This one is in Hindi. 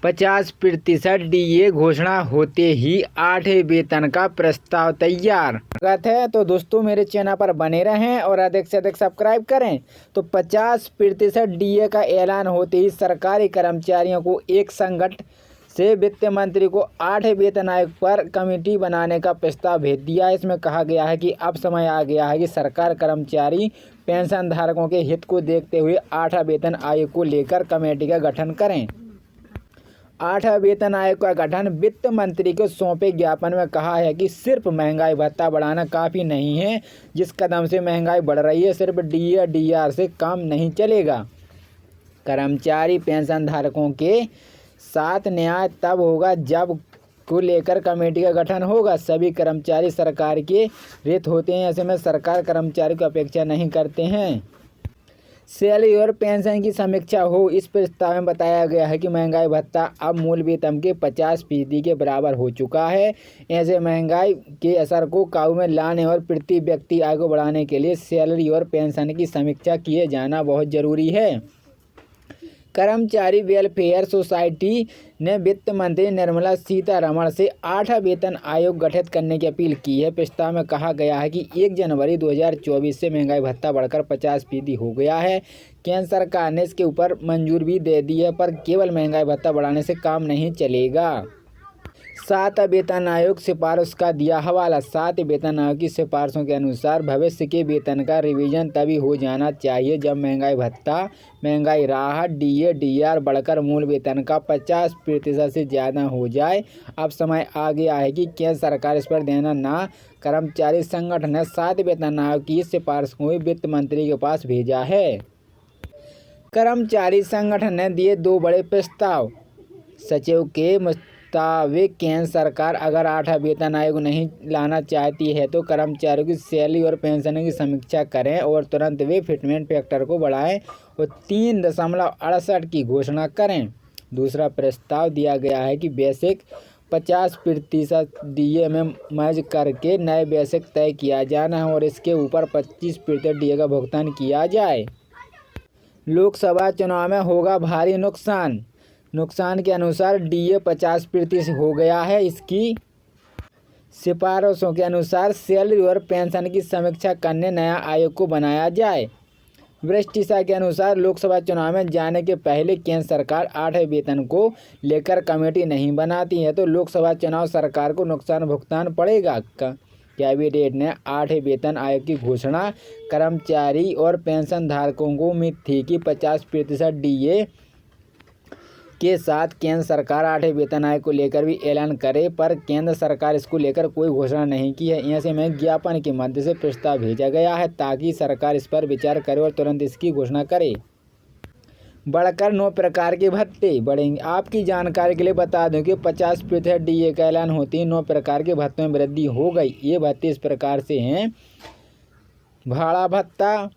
50% डीए घोषणा होते ही 8वें वेतन का प्रस्ताव तैयार। स्वागत है। तो दोस्तों मेरे चैनल पर बने रहें और अधिक से अधिक सब्सक्राइब करें। तो 50% डीए का ऐलान होते ही सरकारी कर्मचारियों को एक संगठन से वित्त मंत्री को 8वें वेतन आयोग पर कमेटी बनाने का प्रस्ताव भेज दिया है। इसमें कहा गया है कि अब समय आ गया है कि सरकार कर्मचारी पेंशन धारकों के हित को देखते हुए 8वां वेतन आयोग को लेकर कमेटी का गठन करें। 8वां वेतन आयोग का गठन वित्त मंत्री को सौंपे ज्ञापन में कहा है कि सिर्फ महंगाई भत्ता बढ़ाना काफ़ी नहीं है। जिस कदम से महंगाई बढ़ रही है, सिर्फ डीए डीआर से काम नहीं चलेगा। कर्मचारी पेंशन धारकों के साथ न्याय तब होगा जब को लेकर कमेटी का गठन होगा। सभी कर्मचारी सरकार के हित होते हैं, ऐसे में सरकार कर्मचारी को अपेक्षा नहीं करते हैं सैलरी और पेंशन की समीक्षा हो। इस प्रस्ताव में बताया गया है कि महंगाई भत्ता अब मूल वेतन के 50% के बराबर हो चुका है। ऐसे महंगाई के असर को काबू में लाने और प्रति व्यक्ति आय को बढ़ाने के लिए सैलरी और पेंशन की समीक्षा किए जाना बहुत ज़रूरी है। कर्मचारी वेलफेयर सोसाइटी ने वित्त मंत्री निर्मला सीतारमण से 8वां वेतन आयोग गठित करने की अपील की है। प्रस्ताव में कहा गया है कि 1 जनवरी 2024 से महंगाई भत्ता बढ़कर 50% हो गया है। केंद्र सरकार ने इसके ऊपर मंजूरी भी दे दी है, पर केवल महंगाई भत्ता बढ़ाने से काम नहीं चलेगा। 7वां वेतन आयोग सिफारिश का दिया हवाला। 7वें वेतन आयोग की सिफारिशों के अनुसार भविष्य के वेतन का रिवीजन तभी हो जाना चाहिए जब महंगाई भत्ता, महंगाई राहत, डीए डीआर बढ़कर मूल वेतन का 50% से ज़्यादा हो जाए। अब समय आ गया है कि केंद्र सरकार इस पर ध्यान ना। कर्मचारी संगठन ने 7वें वेतन आयोग की सिफारिश को वित्त मंत्री के पास भेजा है। कर्मचारी संगठन ने दिए 2 बड़े प्रस्ताव। सचिव के मुताबिक केंद्र सरकार अगर 8वां वेतन आयोग नहीं लाना चाहती है तो कर्मचारियों की सैलरी और पेंशन की समीक्षा करें और तुरंत वे फिटमेंट फैक्टर को बढ़ाएं और 3.68 की घोषणा करें। दूसरा प्रस्ताव दिया गया है कि बेसिक 50% डीए में मर्ज करके नए बेसिक तय किया जाना है और इसके ऊपर 25% डीए का भुगतान किया जाए। लोकसभा चुनाव में होगा भारी नुकसान के अनुसार डीए 50% हो गया है। इसकी सिफारिशों के अनुसार सैलरी और पेंशन की समीक्षा करने नया आयोग को बनाया जाए। वरिष्ठता के अनुसार लोकसभा चुनाव में जाने के पहले केंद्र सरकार 8वें वेतन को लेकर कमेटी नहीं बनाती है तो लोकसभा चुनाव सरकार को नुकसान भुगतान पड़ेगा। कैबिनेट ने 8वें वेतन आयोग की घोषणा कर्मचारी और पेंशन धारकों को उम्मीद थी कि 50% डीए के साथ केंद्र सरकार 8वें वेतन आयोग को लेकर भी ऐलान करे, पर केंद्र सरकार इसको लेकर कोई घोषणा नहीं की है। ऐसे में ज्ञापन के माध्यम से प्रस्ताव भेजा गया है ताकि सरकार इस पर विचार करे और तुरंत इसकी घोषणा करे। बढ़कर 9 प्रकार के भत्ते बढ़ेंगे। आपकी जानकारी के लिए बता दूं कि 50% डीए का ऐलान होते ही 9 प्रकार के भत्तों में वृद्धि हो गई। ये भत्ते इस प्रकार से हैं: भाड़ा भत्ता,